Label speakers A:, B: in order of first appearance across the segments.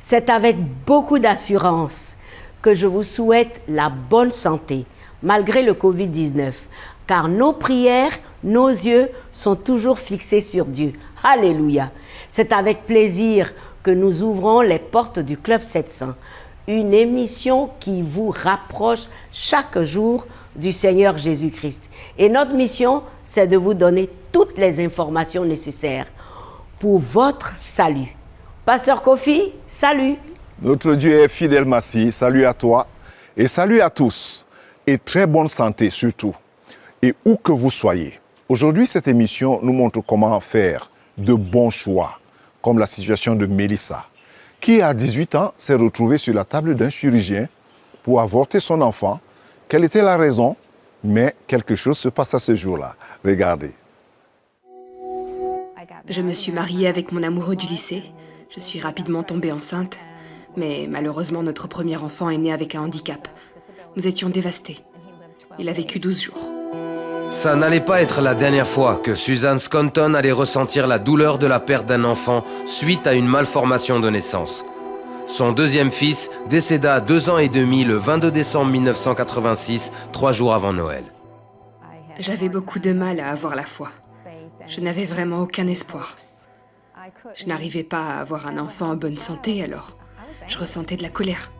A: C'est avec beaucoup d'assurance que je vous souhaite la bonne santé, malgré le Covid-19, car nos prières, nos yeux sont toujours fixés sur Dieu. Alléluia. C'est avec plaisir que nous ouvrons les portes du Club 700, une émission qui vous rapproche chaque jour du Seigneur Jésus-Christ. Et notre mission, c'est de vous donner toutes les informations nécessaires pour votre salut. Pasteur Kofi, salut.
B: Notre Dieu est fidèle, Massi. Salut à toi et salut à tous. Et très bonne santé surtout. Et où que vous soyez. Aujourd'hui, cette émission nous montre comment faire de bons choix, comme la situation de Mélissa, qui à 18 ans s'est retrouvée sur la table d'un chirurgien pour avorter son enfant. Quelle était la raison? Mais quelque chose se passe à ce jour-là. Regardez.
C: Je me suis mariée avec mon amoureux du lycée. Je suis rapidement tombée enceinte. Mais malheureusement, notre premier enfant est né avec un handicap. Nous étions dévastés. Il a vécu 12 jours.
D: Ça n'allait pas être la dernière fois que Susan Sconton allait ressentir la douleur de la perte d'un enfant suite à une malformation de naissance. Son deuxième fils décéda à 2 ans et demi le 22 décembre 1986, 3 jours avant Noël.
C: J'avais beaucoup de mal à avoir la foi. Je n'avais vraiment aucun espoir. Je n'arrivais pas à avoir un enfant en bonne santé, alors je ressentais de la colère.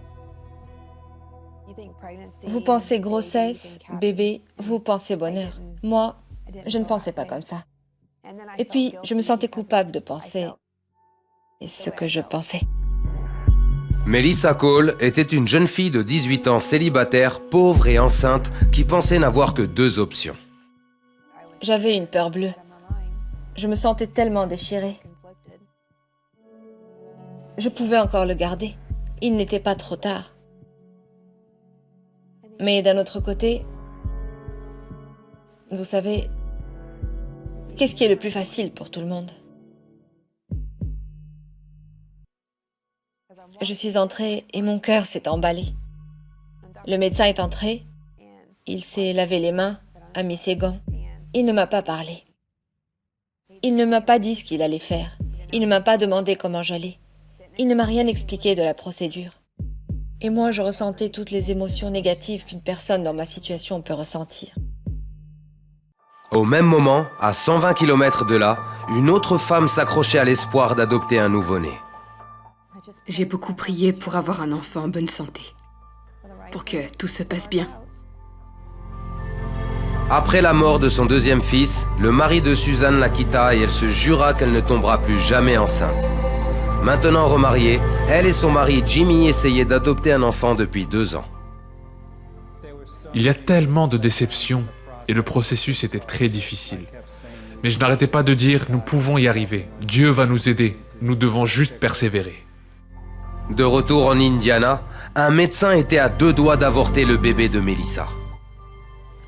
E: Vous pensez grossesse, bébé, vous pensez bonheur. Moi, je ne pensais pas comme ça. Et puis, je me sentais coupable de penser ce que je pensais.
D: Melissa Cole était une jeune fille de 18 ans célibataire, pauvre et enceinte, qui pensait n'avoir que 2 options.
E: J'avais une peur bleue. Je me sentais tellement déchirée. Je pouvais encore le garder. Il n'était pas trop tard. Mais d'un autre côté, vous savez, qu'est-ce qui est le plus facile pour tout le monde? Je suis entrée et mon cœur s'est emballé. Le médecin est entré, il s'est lavé les mains, a mis ses gants. Il ne m'a pas parlé. Il ne m'a pas dit ce qu'il allait faire. Il ne m'a pas demandé comment j'allais. Il ne m'a rien expliqué de la procédure. Et moi, je ressentais toutes les émotions négatives qu'une personne dans ma situation peut ressentir.
D: Au même moment, à 120 km de là, une autre femme s'accrochait à l'espoir d'adopter un nouveau-né.
C: J'ai beaucoup prié pour avoir un enfant en bonne santé. Pour que tout se passe bien.
D: Après la mort de son deuxième fils, le mari de Suzanne la quitta et elle se jura qu'elle ne tombera plus jamais enceinte. Maintenant remariée, elle et son mari Jimmy essayaient d'adopter un enfant depuis 2 ans.
F: Il y a tellement de déceptions et le processus était très difficile. Mais je n'arrêtais pas de dire « nous pouvons y arriver, Dieu va nous aider, nous devons juste persévérer ».
D: De retour en Indiana, un médecin était à 2 doigts d'avorter le bébé de Melissa.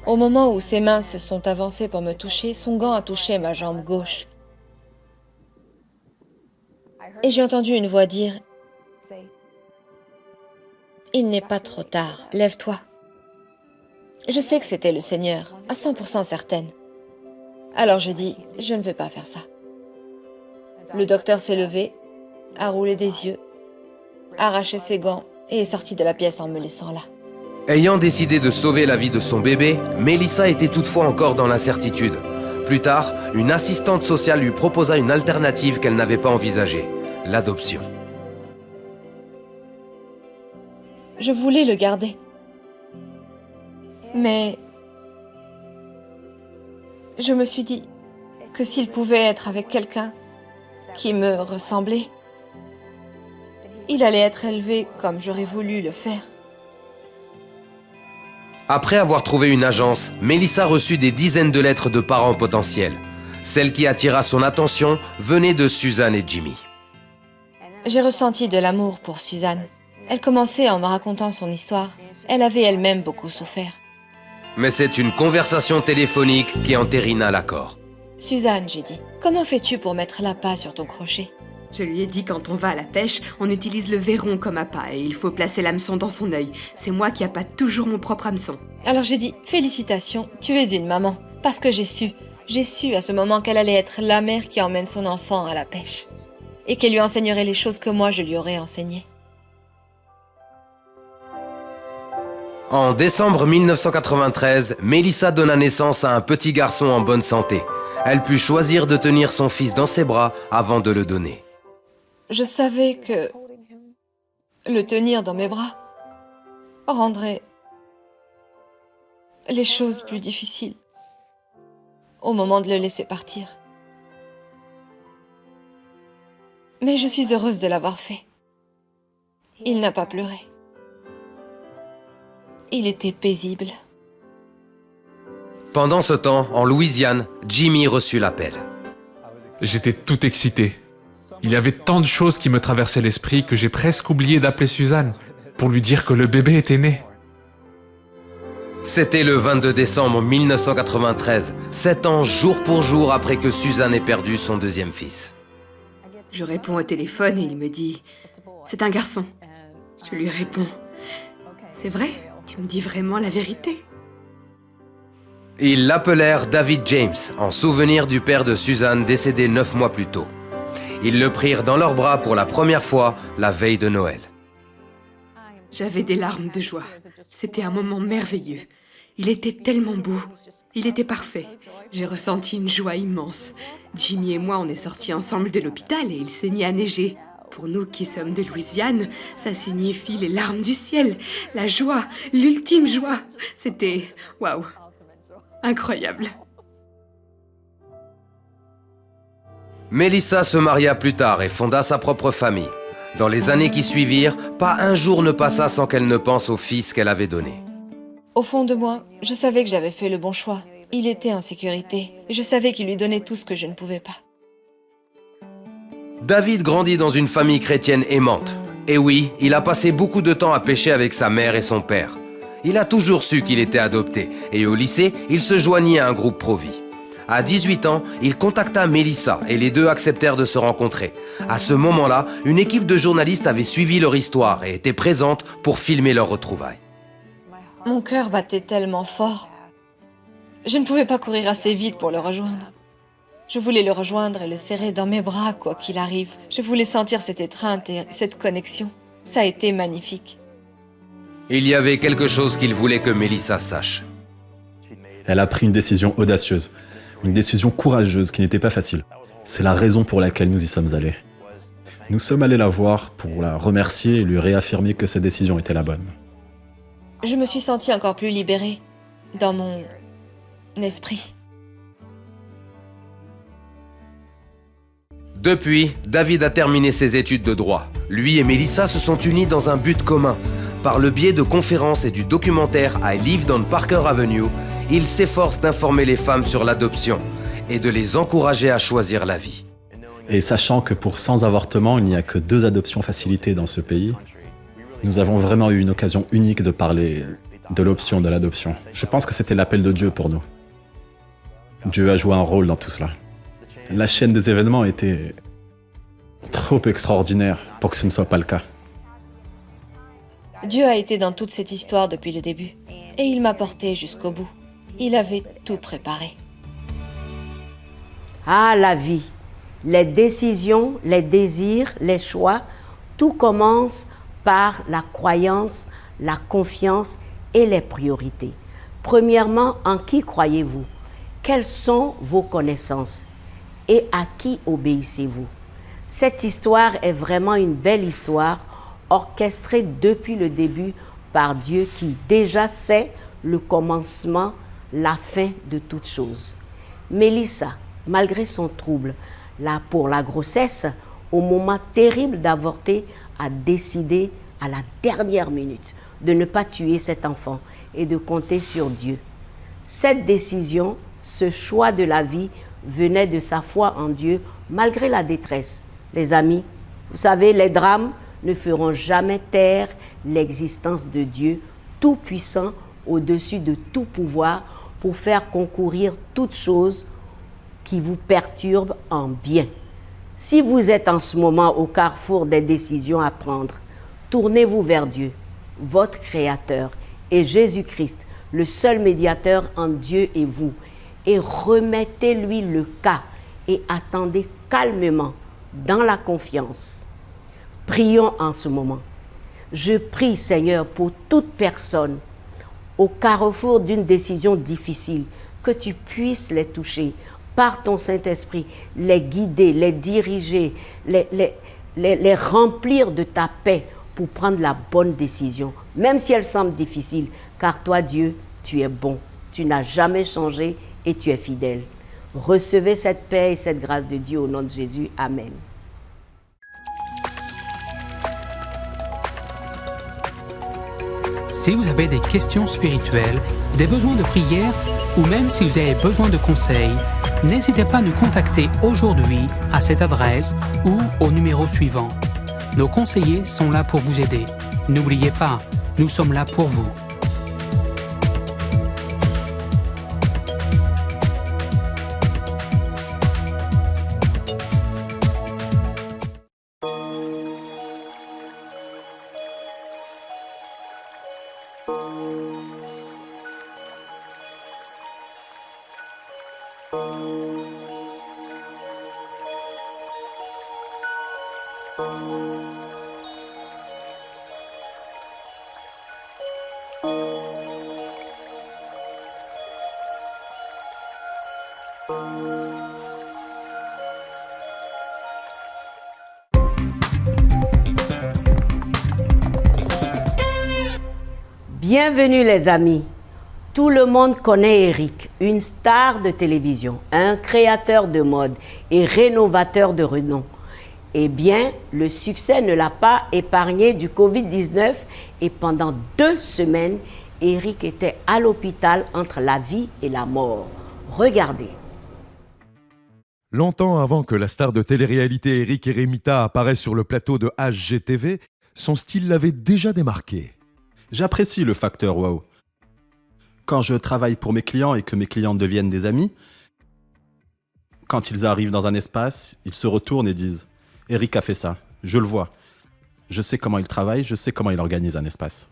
E: Au moment où ses mains se sont avancées pour me toucher, son gant a touché ma jambe gauche. Et j'ai entendu une voix dire « Il n'est pas trop tard, lève-toi ». Je sais que c'était le Seigneur, à 100% certaine. Alors je dis « Je ne veux pas faire ça ». Le docteur s'est levé, a roulé des yeux, a arraché ses gants et est sorti de la pièce en me laissant là.
D: Ayant décidé de sauver la vie de son bébé, Melissa était toutefois encore dans l'incertitude. Plus tard, une assistante sociale lui proposa une alternative qu'elle n'avait pas envisagée, l'adoption.
E: Je voulais le garder. Mais je me suis dit que s'il pouvait être avec quelqu'un qui me ressemblait, il allait être élevé comme j'aurais voulu le faire.
D: Après avoir trouvé une agence, Melissa reçut des dizaines de lettres de parents potentiels. Celle qui attira son attention venait de Suzanne et Jimmy.
E: J'ai ressenti de l'amour pour Suzanne. Elle commençait en me racontant son histoire. Elle avait elle-même beaucoup souffert.
D: Mais c'est une conversation téléphonique qui entérina l'accord.
E: Suzanne, j'ai dit, comment fais-tu pour mettre l'appât sur ton crochet?
C: Je lui ai dit quand on va à la pêche, on utilise le verron comme appât et il faut placer l'hameçon dans son œil. C'est moi qui appâte toujours mon propre hameçon.
E: Alors j'ai dit, félicitations, tu es une maman. Parce que j'ai su à ce moment qu'elle allait être la mère qui emmène son enfant à la pêche. et qu'elle lui enseignerait les choses que moi je lui aurais enseignées.
D: En décembre 1993, Melissa donna naissance à un petit garçon en bonne santé. Elle put choisir de tenir son fils dans ses bras avant de le donner.
E: Je savais que le tenir dans mes bras rendrait les choses plus difficiles au moment de le laisser partir. Mais je suis heureuse de l'avoir fait. Il n'a pas pleuré. Il était paisible.
D: Pendant ce temps, en Louisiane, Jimmy reçut l'appel.
F: J'étais tout excité. Il y avait tant de choses qui me traversaient l'esprit que j'ai presque oublié d'appeler Suzanne pour lui dire que le bébé était né.
D: C'était le 22 décembre 1993, 7 ans jour pour jour après que Suzanne ait perdu son deuxième fils.
C: Je réponds au téléphone et il me dit « C'est un garçon ». Je lui réponds « C'est vrai ? Tu me dis vraiment la vérité ?»
D: Ils l'appelèrent David James, en souvenir du père de Suzanne décédé 9 mois plus tôt. Ils le prirent dans leurs bras pour la première fois la veille de Noël.
C: J'avais des larmes de joie. C'était un moment merveilleux. Il était tellement beau. Il était parfait. J'ai ressenti une joie immense. Jimmy et moi, on est sortis ensemble de l'hôpital et il s'est mis à neiger. Pour nous qui sommes de Louisiane, ça signifie les larmes du ciel, la joie, l'ultime joie. C'était... waouh! Incroyable.
D: Melissa se maria plus tard et fonda sa propre famille. Dans les années qui suivirent, pas un jour ne passa sans qu'elle ne pense au fils qu'elle avait donné.
E: Au fond de moi, je savais que j'avais fait le bon choix. Il était en sécurité et je savais qu'il lui donnait tout ce que je ne pouvais pas.
D: David grandit dans une famille chrétienne aimante. Et oui, il a passé beaucoup de temps à pêcher avec sa mère et son père. Il a toujours su qu'il était adopté et au lycée, il se joignit à un groupe pro-vie. À 18 ans, il contacta Melissa et les deux acceptèrent de se rencontrer. À ce moment-là, une équipe de journalistes avait suivi leur histoire et était présente pour filmer leur retrouvailles.
E: Mon cœur battait tellement fort. Je ne pouvais pas courir assez vite pour le rejoindre. Je voulais le rejoindre et le serrer dans mes bras, quoi qu'il arrive. Je voulais sentir cette étreinte et cette connexion. Ça a été magnifique.
D: Il y avait quelque chose qu'il voulait que Melissa sache.
G: Elle a pris une décision audacieuse, une décision courageuse qui n'était pas facile. C'est la raison pour laquelle nous y sommes allés. Nous sommes allés la voir pour la remercier et lui réaffirmer que sa décision était la bonne.
E: Je me suis sentie encore plus libérée dans mon esprit.
D: Depuis, David a terminé ses études de droit. Lui et Melissa se sont unis dans un but commun. Par le biais de conférences et du documentaire I Lived on Parker Avenue, ils s'efforcent d'informer les femmes sur l'adoption et de les encourager à choisir la vie.
G: Et sachant que pour sans avortement, il n'y a que 2 adoptions facilitées dans ce pays, nous avons vraiment eu une occasion unique de parler de l'option de l'adoption. Je pense que c'était l'appel de Dieu pour nous. Dieu a joué un rôle dans tout cela. La chaîne des événements était trop extraordinaire pour que ce ne soit pas le cas.
E: Dieu a été dans toute cette histoire depuis le début. Et il m'a porté jusqu'au bout. Il avait tout préparé.
A: Ah, la vie, les décisions, les désirs, les choix, tout commence par la croyance, la confiance et les priorités. Premièrement, en qui croyez-vous? Quelles sont vos connaissances? Et à qui obéissez-vous? Cette histoire est vraiment une belle histoire, orchestrée depuis le début par Dieu qui déjà sait le commencement, la fin de toutes choses. Melissa, malgré son trouble, là pour la grossesse, au moment terrible d'avorter, a décidé à la dernière minute de ne pas tuer cet enfant et de compter sur Dieu. Cette décision, ce choix de la vie venait de sa foi en Dieu malgré la détresse. Les amis, vous savez, les drames ne feront jamais taire l'existence de Dieu tout-puissant au-dessus de tout pouvoir pour faire concourir toutes choses qui vous perturbent en bien. Si vous êtes en ce moment au carrefour des décisions à prendre, tournez-vous vers Dieu, votre Créateur, et Jésus-Christ, le seul médiateur entre Dieu et vous, et remettez-lui le cas et attendez calmement dans la confiance. Prions en ce moment. Je prie, Seigneur, pour toute personne au carrefour d'une décision difficile, que tu puisses les toucher par ton Saint-Esprit, les guider, les diriger, les remplir de ta paix pour prendre la bonne décision, même si elle semble difficile, car toi, Dieu, tu es bon, tu n'as jamais changé et tu es fidèle. Recevez cette paix et cette grâce de Dieu au nom de Jésus. Amen.
H: Si vous avez des questions spirituelles, des besoins de prière ou même si vous avez besoin de conseils, n'hésitez pas à nous contacter aujourd'hui à cette adresse ou au numéro suivant. Nos conseillers sont là pour vous aider. N'oubliez pas, nous sommes là pour vous.
A: Bienvenue les amis. Tout le monde connaît Eric, une star de télévision, un créateur de mode et rénovateur de renom. Eh bien, le succès ne l'a pas épargné du Covid-19 et pendant 2 semaines, Eric était à l'hôpital entre la vie et la mort. Regardez.
I: Longtemps avant que la star de télé-réalité Eric Eremita apparaisse sur le plateau de HGTV, son style l'avait déjà démarqué.
G: J'apprécie le facteur wow. Quand je travaille pour mes clients et que mes clients deviennent des amis, quand ils arrivent dans un espace, ils se retournent et disent « Eric a fait ça, je le vois. Je sais comment il travaille, je sais comment il organise un espace. »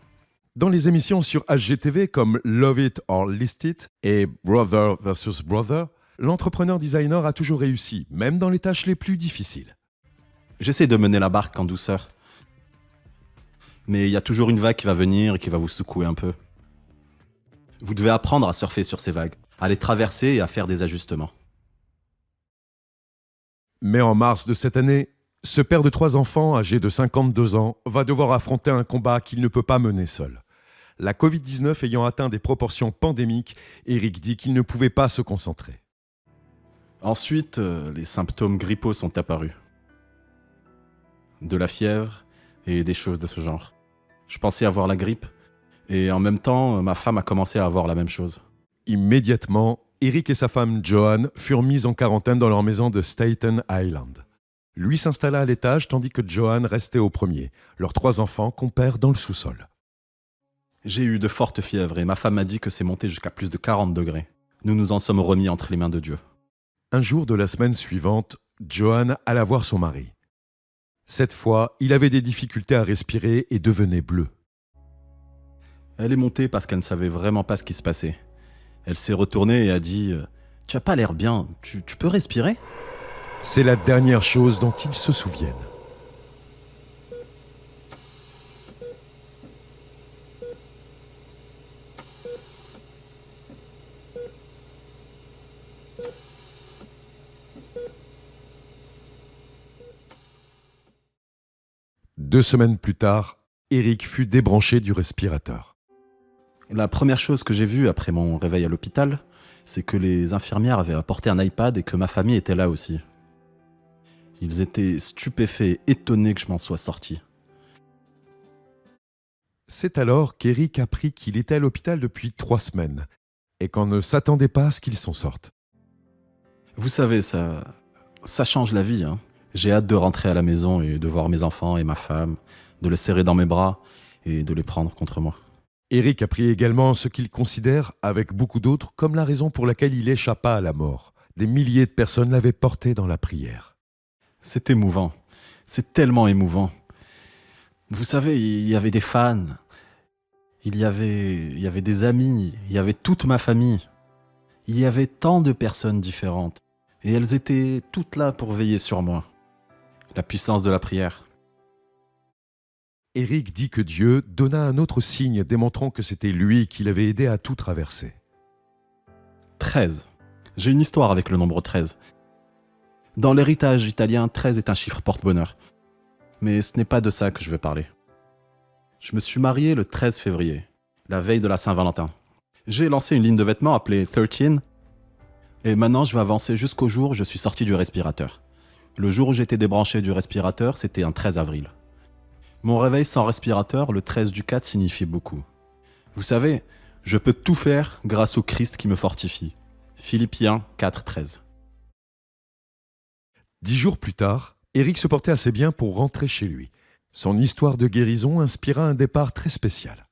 I: Dans les émissions sur HGTV comme Love It or List It et Brother vs Brother, l'entrepreneur designer a toujours réussi, même dans les tâches les plus difficiles.
G: J'essaie de mener la barque en douceur. Mais il y a toujours une vague qui va venir et qui va vous secouer un peu. Vous devez apprendre à surfer sur ces vagues, à les traverser et à faire des ajustements.
I: Mais en mars de cette année, ce père de 3 enfants, âgé de 52 ans, va devoir affronter un combat qu'il ne peut pas mener seul. La Covid-19 ayant atteint des proportions pandémiques, Eric dit qu'il ne pouvait pas se concentrer.
G: Ensuite, les symptômes grippaux sont apparus. De la fièvre et des choses de ce genre. Je pensais avoir la grippe et en même temps, ma femme a commencé à avoir la même chose.
I: Immédiatement, Eric et sa femme Joanne furent mis en quarantaine dans leur maison de Staten Island. Lui s'installa à l'étage tandis que Joanne restait au premier, leurs 3 enfants compèrent dans le sous-sol.
G: J'ai eu de fortes fièvres et ma femme m'a dit que c'est monté jusqu'à plus de 40 degrés. Nous nous en sommes remis entre les mains de Dieu.
I: Un jour de la semaine suivante, Joanne alla voir son mari. Cette fois, il avait des difficultés à respirer et devenait bleu.
G: Elle est montée parce qu'elle ne savait vraiment pas ce qui se passait. Elle s'est retournée et a dit « Tu n'as pas l'air bien, tu peux respirer ?»
I: C'est la dernière chose dont ils se souviennent. Deux semaines plus tard, Eric fut débranché du respirateur.
G: La première chose que j'ai vue après mon réveil à l'hôpital, c'est que les infirmières avaient apporté un iPad et que ma famille était là aussi. Ils étaient stupéfaits, étonnés que je m'en sois sorti.
I: C'est alors qu'Eric apprit qu'il était à l'hôpital depuis 3 semaines et qu'on ne s'attendait pas à ce qu'il s'en sorte.
G: Vous savez, ça change la vie, hein. J'ai hâte de rentrer à la maison et de voir mes enfants et ma femme, de les serrer dans mes bras et de les prendre contre moi.
I: Eric apprit également ce qu'il considère, avec beaucoup d'autres, comme la raison pour laquelle il échappa à la mort. Des milliers de personnes l'avaient porté dans la prière.
G: C'est émouvant. C'est tellement émouvant. Vous savez, il y avait des fans, il y avait des amis, il y avait toute ma famille. Il y avait tant de personnes différentes et elles étaient toutes là pour veiller sur moi. La puissance de la prière.
I: Eric dit que Dieu donna un autre signe démontrant que c'était lui qui l'avait aidé à tout traverser.
G: 13. J'ai une histoire avec le nombre 13. Dans l'héritage italien, 13 est un chiffre porte-bonheur. Mais ce n'est pas de ça que je veux parler. Je me suis marié le 13 février, la veille de la Saint-Valentin. J'ai lancé une ligne de vêtements appelée 13, et maintenant je vais avancer jusqu'au jour où je suis sorti du respirateur. Le jour où j'étais débranché du respirateur, c'était un 13 avril. Mon réveil sans respirateur, le 13 du 4, signifie beaucoup. Vous savez, je peux tout faire grâce au Christ qui me fortifie. Philippiens 4, 13.
I: 10 jours plus tard, Eric se portait assez bien pour rentrer chez lui. Son histoire de guérison inspira un départ très spécial.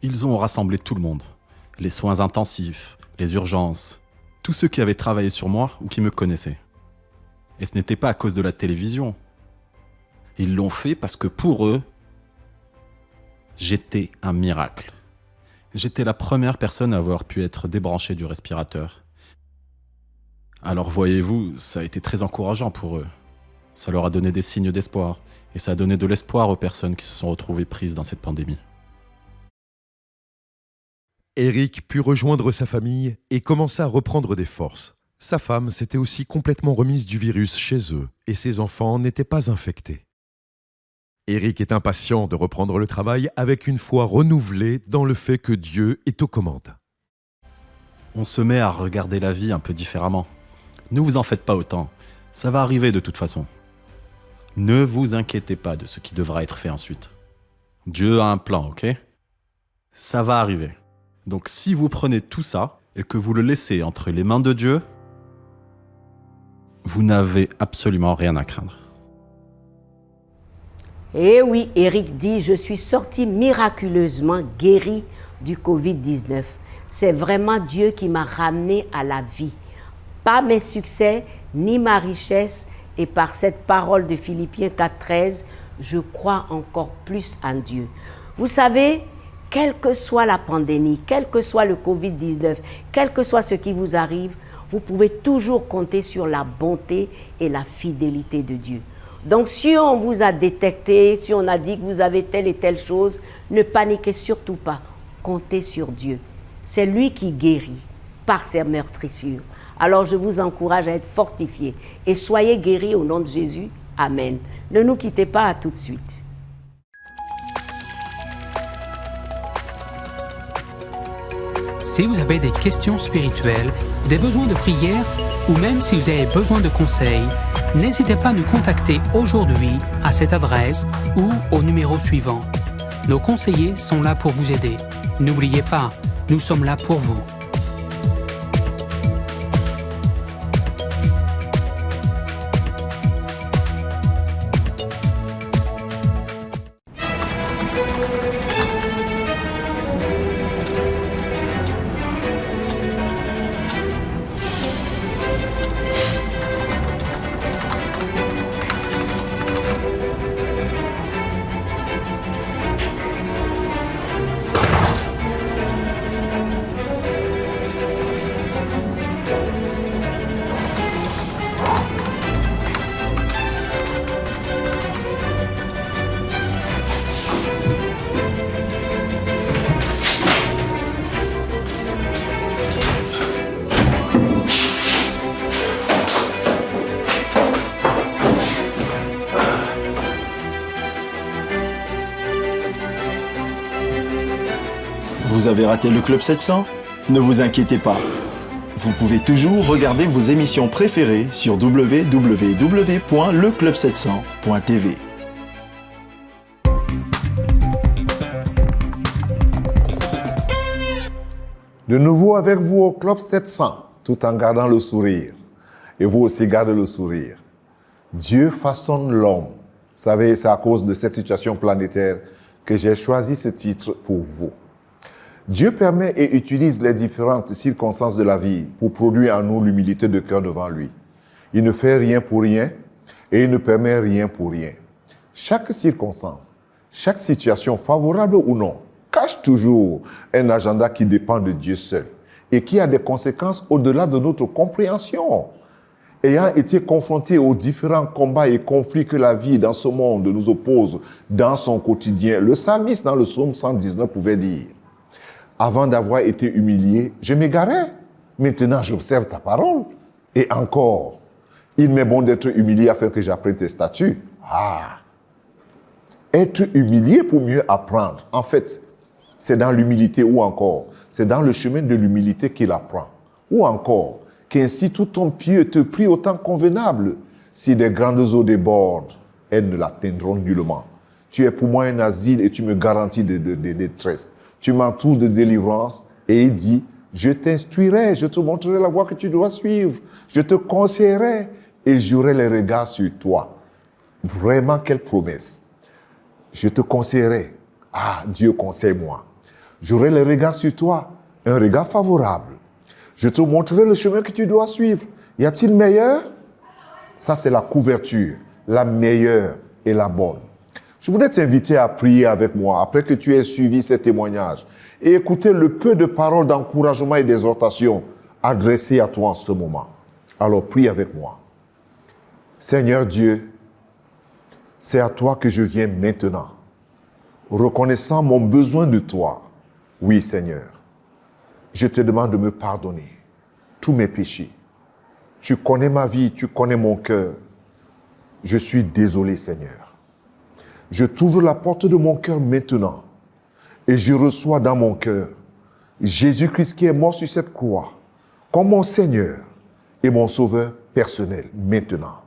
G: Ils ont rassemblé tout le monde. Les soins intensifs, les urgences, tous ceux qui avaient travaillé sur moi ou qui me connaissaient. Et ce n'était pas à cause de la télévision. Ils l'ont fait parce que pour eux, j'étais un miracle. J'étais la première personne à avoir pu être débranchée du respirateur. Alors voyez-vous, ça a été très encourageant pour eux. Ça leur a donné des signes d'espoir. Et ça a donné de l'espoir aux personnes qui se sont retrouvées prises dans cette pandémie.
I: Eric put rejoindre sa famille et commença à reprendre des forces. Sa femme s'était aussi complètement remise du virus chez eux et ses enfants n'étaient pas infectés. Eric est impatient de reprendre le travail avec une foi renouvelée dans le fait que Dieu est aux commandes.
G: On se met à regarder la vie un peu différemment. Ne vous en faites pas autant, ça va arriver de toute façon. Ne vous inquiétez pas de ce qui devra être fait ensuite. Dieu a un plan, ok? Ça va arriver. Donc si vous prenez tout ça et que vous le laissez entre les mains de Dieu, vous n'avez absolument rien à craindre.
A: Eh oui, Eric dit, je suis sorti miraculeusement guéri du Covid-19. C'est vraiment Dieu qui m'a ramené à la vie. Pas mes succès, ni ma richesse, et par cette parole de Philippiens 4,13, je crois encore plus en Dieu. Vous savez, quelle que soit la pandémie, quel que soit le Covid-19, quel que soit ce qui vous arrive, vous pouvez toujours compter sur la bonté et la fidélité de Dieu. Donc si on vous a détecté, si on a dit que vous avez telle et telle chose, ne paniquez surtout pas. Comptez sur Dieu. C'est lui qui guérit par ses meurtrissures. Alors je vous encourage à être fortifiés et soyez guéris au nom de Jésus. Amen. Ne nous quittez pas, à tout de suite.
H: Si vous avez des questions spirituelles, des besoins de prière ou même si vous avez besoin de conseils, n'hésitez pas à nous contacter aujourd'hui à cette adresse ou au numéro suivant. Nos conseillers sont là pour vous aider. N'oubliez pas, nous sommes là pour vous.
J: Vous avez raté le Club 700? Ne vous inquiétez pas. Vous pouvez toujours regarder vos émissions préférées sur www.leclub700.tv.
B: De nouveau avec vous au Club 700, tout en gardant le sourire. Et vous aussi gardez le sourire. Dieu façonne l'homme. Vous savez, c'est à cause de cette situation planétaire que j'ai choisi ce titre pour vous. Dieu permet et utilise les différentes circonstances de la vie pour produire en nous l'humilité de cœur devant lui. Il ne fait rien pour rien et il ne permet rien pour rien. Chaque circonstance, chaque situation, favorable ou non, cache toujours un agenda qui dépend de Dieu seul et qui a des conséquences au-delà de notre compréhension. ayant été confronté aux différents combats et conflits que la vie dans ce monde nous oppose dans son quotidien, le psalmiste dans le psaume 119 pouvait dire, avant d'avoir été humilié, je m'égarais. Maintenant, j'observe ta parole. Et encore, il m'est bon d'être humilié afin que j'apprenne tes statuts. Ah! Être humilié pour mieux apprendre. En fait, c'est dans l'humilité ou encore, c'est dans le chemin de l'humilité qu'il apprend. Ou encore, qu'ainsi tout ton pied te prie au temps convenable. Si des grandes eaux débordent, elles ne l'atteindront nullement. Tu es pour moi un asile et tu me garantis de détresse. Tu m'entoures de délivrance et il dit, je t'instruirai, je te montrerai la voie que tu dois suivre. Je te conseillerai et j'aurai les regards sur toi. Vraiment, quelle promesse. Je te conseillerai. Ah, Dieu, conseille-moi. J'aurai les regards sur toi, un regard favorable. Je te montrerai le chemin que tu dois suivre. Y a-t-il meilleur? Ça, c'est la couverture, la meilleure et la bonne. Je voudrais t'inviter à prier avec moi après que tu aies suivi ces témoignages et écouter le peu de paroles d'encouragement et d'exhortation adressées à toi en ce moment. Alors, prie avec moi. Seigneur Dieu, c'est à toi que je viens maintenant, reconnaissant mon besoin de toi. Oui, Seigneur, je te demande de me pardonner tous mes péchés. Tu connais ma vie, tu connais mon cœur. Je suis désolé, Seigneur. Je t'ouvre la porte de mon cœur maintenant et je reçois dans mon cœur Jésus-Christ qui est mort sur cette croix comme mon Seigneur et mon Sauveur personnel maintenant.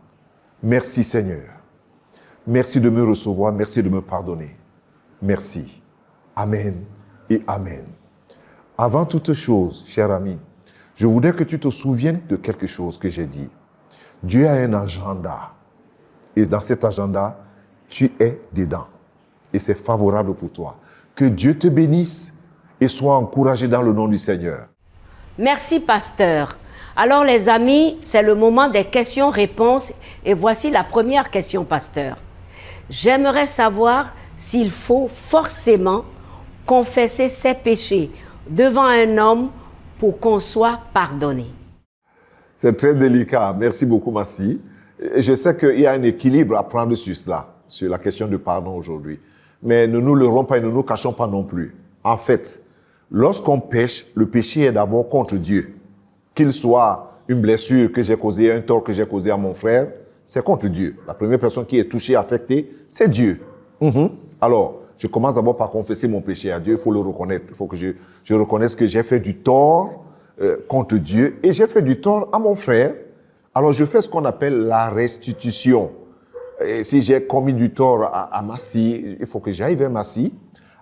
B: Merci, Seigneur. Merci de me recevoir, merci de me pardonner. Merci. Amen et Amen. Avant toute chose, cher ami, je voudrais que tu te souviennes de quelque chose que j'ai dit. Dieu a un agenda. Et dans cet agenda, tu es dedans. Et c'est favorable pour toi. Que Dieu te bénisse et sois encouragé dans le nom du Seigneur.
A: Merci, pasteur. Alors, les amis, c'est le moment des questions-réponses. Et voici la première question, pasteur. J'aimerais savoir s'il faut forcément confesser ses péchés devant un homme pour qu'on soit pardonné.
B: C'est très délicat. Merci beaucoup, Massi. Je sais qu'il y a un équilibre à prendre sur cela, sur la question de pardon aujourd'hui. Mais ne nous leurrons pas et ne nous cachons pas non plus. En fait, lorsqu'on pêche, le péché est d'abord contre Dieu. Qu'il soit une blessure que j'ai causée, un tort que j'ai causé à mon frère, c'est contre Dieu. La première personne qui est touchée, affectée, c'est Dieu. Alors, je commence d'abord par confesser mon péché à Dieu. Il faut le reconnaître. Il faut que je reconnaisse que j'ai fait du tort contre Dieu et j'ai fait du tort à mon frère. Alors, je fais ce qu'on appelle la restitution. Et si j'ai commis du tort à Massi, il faut que j'aille vers Massi.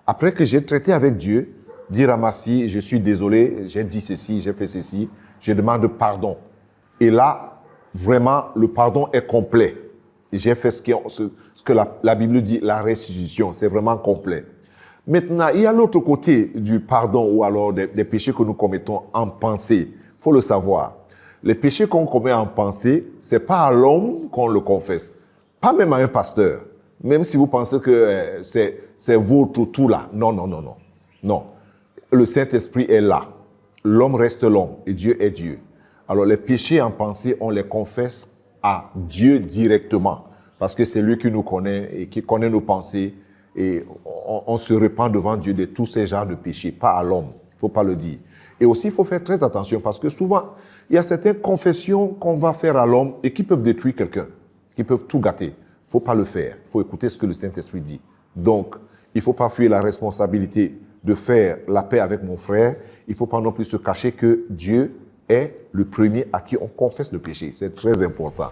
B: Après que j'ai traité avec Dieu, dire à Massi, je suis désolé, j'ai dit ceci, j'ai fait ceci, je demande pardon. Et là, vraiment, le pardon est complet. Et j'ai fait ce que la Bible dit, la restitution, c'est vraiment complet. Maintenant, il y a l'autre côté du pardon ou alors des péchés que nous commettons en pensée. Il faut le savoir. Les péchés qu'on commet en pensée, c'est pas à l'homme qu'on le confesse. Pas même à un pasteur. Même si vous pensez que c'est votre tout là. Non, non, non, non. Non. Le Saint-Esprit est là. L'homme reste l'homme et Dieu est Dieu. Alors les péchés en pensée, on les confesse à Dieu directement. Parce que c'est lui qui nous connaît et qui connaît nos pensées. Et on se répand devant Dieu de tous ces genres de péchés, pas à l'homme. Il ne faut pas le dire. Et aussi, il faut faire très attention parce que souvent, il y a certaines confessions qu'on va faire à l'homme et qui peuvent détruire quelqu'un, qui peuvent tout gâter. Il ne faut pas le faire. Il faut écouter ce que le Saint-Esprit dit. Donc, il ne faut pas fuir la responsabilité de faire la paix avec mon frère. Il ne faut pas non plus se cacher que Dieu est le premier à qui on confesse le péché. C'est très important.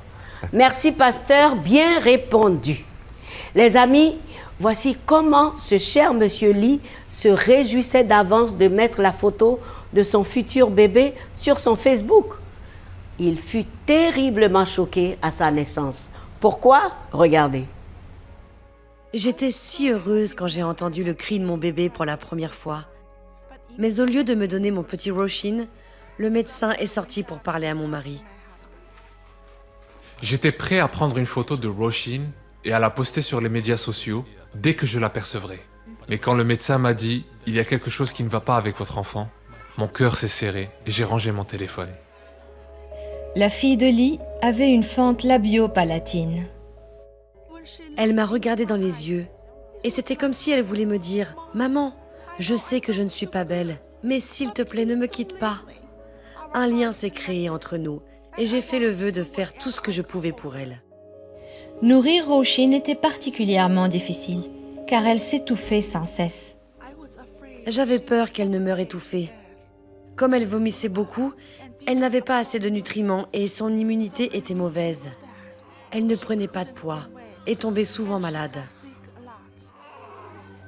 A: Merci, pasteur. Bien répondu. Les amis, voici comment ce cher monsieur Lee se réjouissait d'avance de mettre la photo de son futur bébé sur son Facebook. Il fut terriblement choqué à sa naissance. Pourquoi? Regardez.
K: J'étais si heureuse quand j'ai entendu le cri de mon bébé pour la première fois. Mais au lieu de me donner mon petit Roshin, le médecin est sorti pour parler à mon mari.
F: J'étais prêt à prendre une photo de Roshin et à la poster sur les médias sociaux dès que je l'apercevrais. Mais quand le médecin m'a dit « Il y a quelque chose qui ne va pas avec votre enfant », mon cœur s'est serré et j'ai rangé mon téléphone.
E: La fille de Lee avait une fente labio-palatine.
K: Elle m'a regardée dans les yeux et c'était comme si elle voulait me dire « Maman, je sais que je ne suis pas belle, mais s'il te plaît, ne me quitte pas. » Un lien s'est créé entre nous et j'ai fait le vœu de faire tout ce que je pouvais pour elle.
E: Nourrir Roisin était particulièrement difficile, car elle s'étouffait sans cesse.
K: J'avais peur qu'elle ne meure étouffée. Comme elle vomissait beaucoup, elle n'avait pas assez de nutriments et son immunité était mauvaise. Elle ne prenait pas de poids et tombait souvent malade.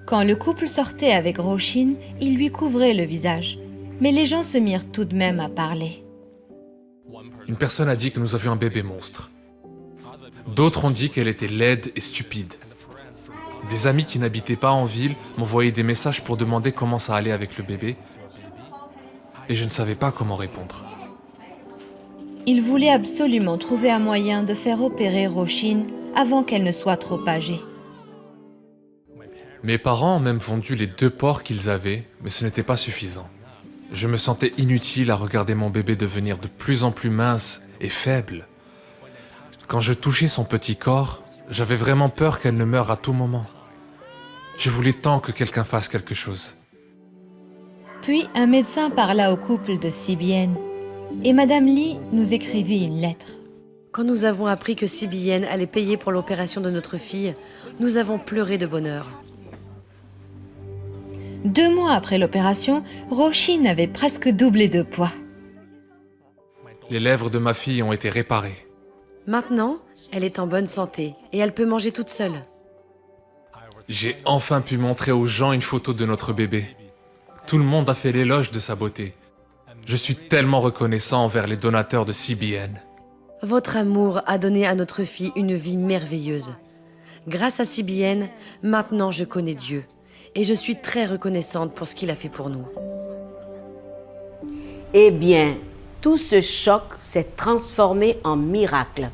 E: Quand le couple sortait avec Roisin, il lui couvrait le visage. Mais les gens se mirent tout de même à parler.
F: Une personne a dit que nous avions un bébé monstre. D'autres ont dit qu'elle était laide et stupide. Des amis qui n'habitaient pas en ville m'envoyaient des messages pour demander comment ça allait avec le bébé. Et je ne savais pas comment répondre.
E: Il voulait absolument trouver un moyen de faire opérer Roisin avant qu'elle ne soit trop âgée.
F: Mes parents ont même vendu les 2 porcs qu'ils avaient, mais ce n'était pas suffisant. Je me sentais inutile à regarder mon bébé devenir de plus en plus mince et faible. Quand je touchais son petit corps, j'avais vraiment peur qu'elle ne meure à tout moment. Je voulais tant que quelqu'un fasse quelque chose.
E: Puis un médecin parla au couple de CBN et Madame Lee nous écrivit une lettre.
K: Quand nous avons appris que CBN allait payer pour l'opération de notre fille, nous avons pleuré de bonheur.
E: 2 mois après l'opération, Roisin avait presque doublé de poids.
F: Les lèvres de ma fille ont été réparées.
K: Maintenant, elle est en bonne santé et elle peut manger toute seule.
F: J'ai enfin pu montrer aux gens une photo de notre bébé. Tout le monde a fait l'éloge de sa beauté. Je suis tellement reconnaissant envers les donateurs de CBN.
K: Votre amour a donné à notre fille une vie merveilleuse. Grâce à CBN, maintenant je connais Dieu. Et je suis très reconnaissante pour ce qu'il a fait pour nous.
A: Eh bien, tout ce choc s'est transformé en miracle.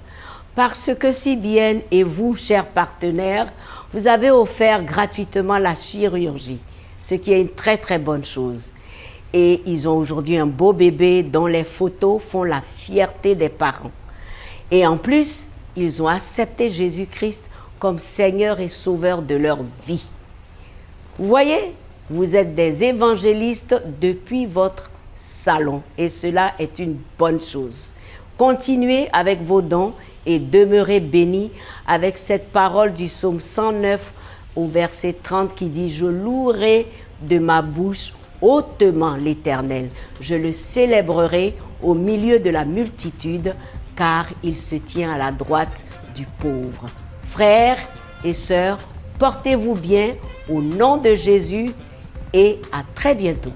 A: Parce que CBN et vous, chers partenaires, vous avez offert gratuitement la chirurgie, ce qui est une très très bonne chose. Et ils ont aujourd'hui un beau bébé dont les photos font la fierté des parents. Et en plus, ils ont accepté Jésus-Christ comme Seigneur et Sauveur de leur vie. Vous voyez, vous êtes des évangélistes depuis votre salon et cela est une bonne chose. Continuez avec vos dons et demeurez bénis avec cette parole du psaume 109 au verset 30 qui dit « Je louerai de ma bouche hautement l'Éternel. Je le célébrerai au milieu de la multitude car il se tient à la droite du pauvre. » Frères et sœurs, portez-vous bien au nom de Jésus et à très bientôt.